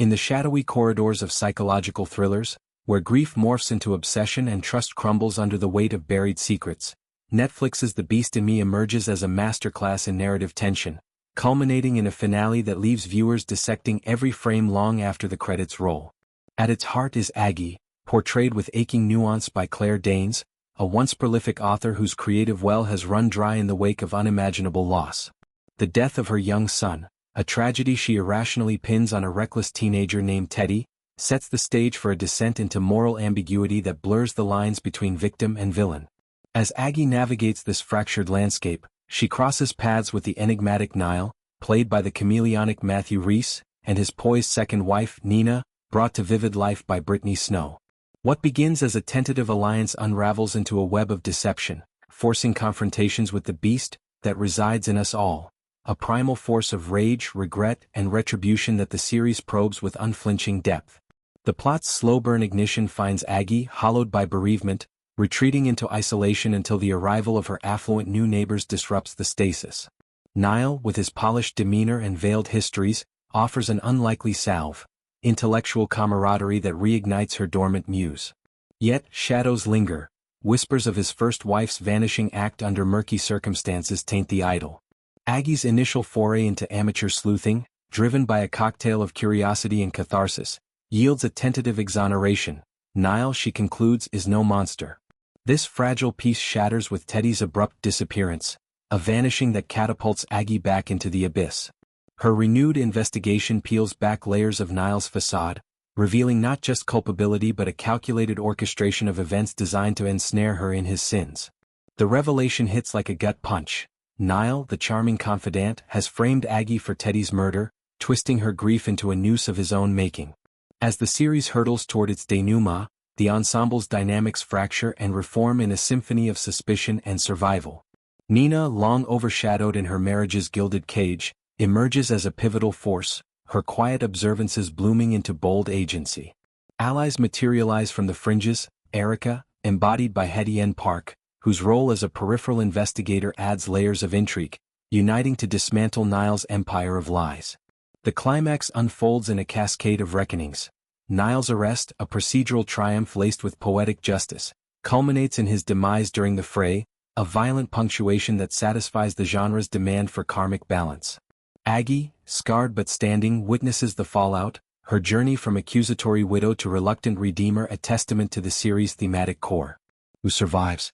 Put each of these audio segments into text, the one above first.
In the shadowy corridors of psychological thrillers, where grief morphs into obsession and trust crumbles under the weight of buried secrets, Netflix's The Beast in Me emerges as a masterclass in narrative tension, culminating in a finale that leaves viewers dissecting every frame long after the credits roll. At its heart is Aggie, portrayed with aching nuance by Claire Danes, a once prolific author whose creative well has run dry in the wake of unimaginable loss. The death of her young son, a tragedy she irrationally pins on a reckless teenager named Teddy, sets the stage for a descent into moral ambiguity that blurs the lines between victim and villain. As Aggie navigates this fractured landscape, she crosses paths with the enigmatic Nile, played by the chameleonic Matthew Rhys, and his poised second wife, Nina, brought to vivid life by Brittany Snow. What begins as a tentative alliance unravels into a web of deception, forcing confrontations with the beast that resides in us all, a primal force of rage, regret, and retribution that the series probes with unflinching depth. The plot's slow-burn ignition finds Aggie, hollowed by bereavement, retreating into isolation until the arrival of her affluent new neighbors disrupts the stasis. Nile, with his polished demeanor and veiled histories, offers an unlikely salve, intellectual camaraderie that reignites her dormant muse. Yet, shadows linger. Whispers of his first wife's vanishing act under murky circumstances taint the idyll. Aggie's initial foray into amateur sleuthing, driven by a cocktail of curiosity and catharsis, yields a tentative exoneration. Nile, she concludes, is no monster. This fragile peace shatters with Teddy's abrupt disappearance, a vanishing that catapults Aggie back into the abyss. Her renewed investigation peels back layers of Nile's facade, revealing not just culpability but a calculated orchestration of events designed to ensnare her in his sins. The revelation hits like a gut punch. Nile, the charming confidant, has framed Aggie for Teddy's murder, twisting her grief into a noose of his own making. As the series hurtles toward its denouement, the ensemble's dynamics fracture and reform in a symphony of suspicion and survival. Nina, long overshadowed in her marriage's gilded cage, emerges as a pivotal force, her quiet observances blooming into bold agency. Allies materialize from the fringes. Erica, embodied by Hetty Park, whose role as a peripheral investigator adds layers of intrigue, uniting to dismantle Nile's empire of lies. The climax unfolds in a cascade of reckonings. Nile's arrest, a procedural triumph laced with poetic justice, culminates in his demise during the fray, a violent punctuation that satisfies the genre's demand for karmic balance. Aggie, scarred but standing, witnesses the fallout, her journey from accusatory widow to reluctant redeemer, a testament to the series' thematic core. Who survives?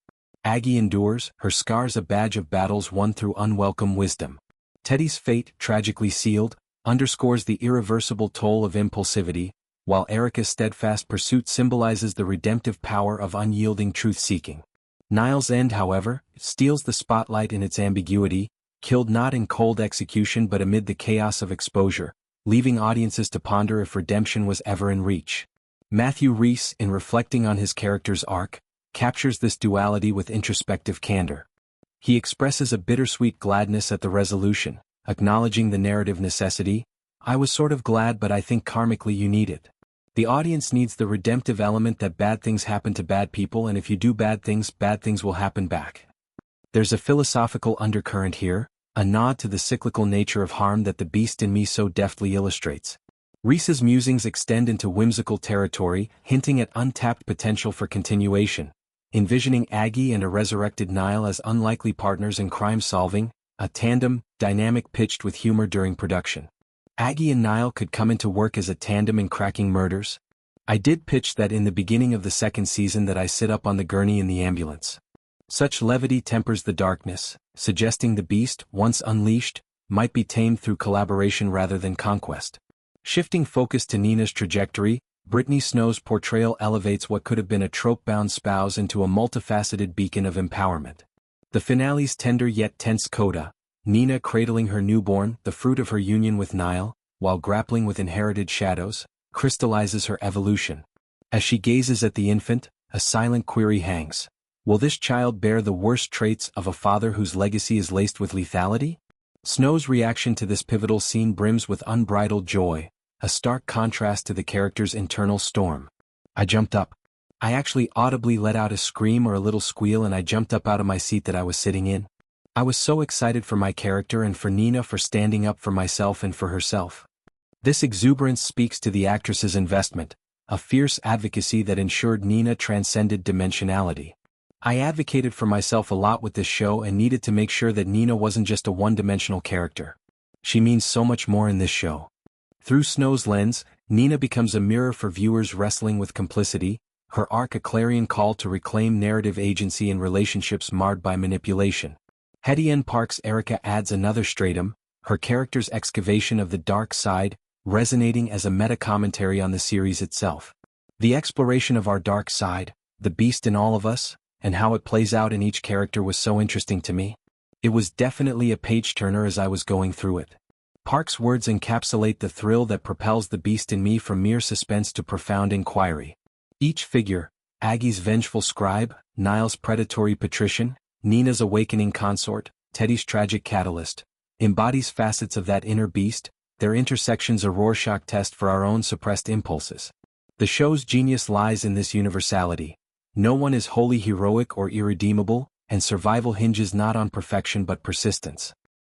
Aggie endures, her scars a badge of battles won through unwelcome wisdom. Teddy's fate, tragically sealed, underscores the irreversible toll of impulsivity, while Erica's steadfast pursuit symbolizes the redemptive power of unyielding truth-seeking. Nile's end, however, steals the spotlight in its ambiguity, killed not in cold execution but amid the chaos of exposure, leaving audiences to ponder if redemption was ever in reach. Matthew Rhys, in reflecting on his character's arc, captures this duality with introspective candor. He expresses a bittersweet gladness at the resolution, acknowledging the narrative necessity. I was sort of glad, but I think karmically you need it. The audience needs the redemptive element that bad things happen to bad people, and if you do bad things will happen back. There's a philosophical undercurrent here, a nod to the cyclical nature of harm that The Beast in Me so deftly illustrates. Rhys's musings extend into whimsical territory, hinting at untapped potential for continuation, envisioning Aggie and a resurrected Nile as unlikely partners in crime-solving, a tandem, dynamic pitched with humor during production. Aggie and Nile could come into work as a tandem in cracking murders. I did pitch that in the beginning of the second season that I sit up on the gurney in the ambulance. Such levity tempers the darkness, suggesting the beast, once unleashed, might be tamed through collaboration rather than conquest. Shifting focus to Nina's trajectory, Brittany Snow's portrayal elevates what could have been a trope-bound spouse into a multifaceted beacon of empowerment. The finale's tender yet tense coda, Nina cradling her newborn, the fruit of her union with Nile, while grappling with inherited shadows, crystallizes her evolution. As she gazes at the infant, a silent query hangs. Will this child bear the worst traits of a father whose legacy is laced with lethality? Snow's reaction to this pivotal scene brims with unbridled joy, a stark contrast to the character's internal storm. I jumped up. I actually audibly let out a scream or a little squeal, and I jumped up out of my seat that I was sitting in. I was so excited for my character and for Nina for standing up for myself and for herself. This exuberance speaks to the actress's investment, a fierce advocacy that ensured Nina transcended dimensionality. I advocated for myself a lot with this show and needed to make sure that Nina wasn't just a one-dimensional character. She means so much more in this show. Through Snow's lens, Nina becomes a mirror for viewers wrestling with complicity, her arc a clarion call to reclaim narrative agency in relationships marred by manipulation. Hetty N. Park's Erica adds another stratum, her character's excavation of the dark side, resonating as a meta-commentary on the series itself. The exploration of our dark side, the beast in all of us, and how it plays out in each character was so interesting to me. It was definitely a page-turner as I was going through it. Park's words encapsulate the thrill that propels the beast in me from mere suspense to profound inquiry. Each figure, Aggie's vengeful scribe, Nile's predatory patrician, Nina's awakening consort, Teddy's tragic catalyst, embodies facets of that inner beast, their intersections a Rorschach test for our own suppressed impulses. The show's genius lies in this universality. No one is wholly heroic or irredeemable, and survival hinges not on perfection but persistence.